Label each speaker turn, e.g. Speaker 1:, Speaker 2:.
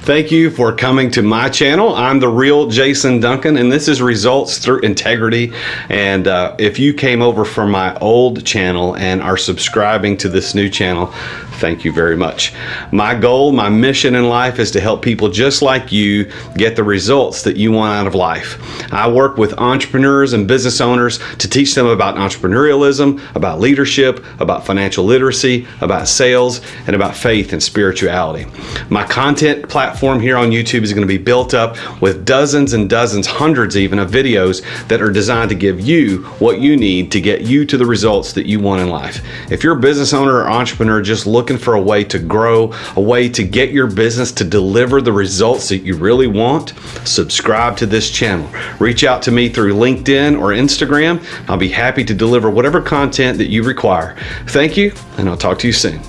Speaker 1: Thank you for coming to my channel. I'm the real Jason Duncan, and this is Results Through Integrity. And if you came over from my old channel and are subscribing to this new channel, thank you very much. My goal, my mission in life is to help people just like you get the results that you want out of life. I work with entrepreneurs and business owners to teach them about entrepreneurialism, about leadership, about financial literacy, about sales, and about faith and spirituality. My content platform here on YouTube is going to be built up with dozens and dozens, hundreds even, of videos that are designed to give you what you need to get you to the results that you want in life. If you're a business owner or entrepreneur just looking for a way to grow, a way to get your business to deliver the results that you really want, subscribe to this channel. Reach out to me through LinkedIn or Instagram. I'll be happy to deliver whatever content that you require. Thank you, and I'll talk to you soon.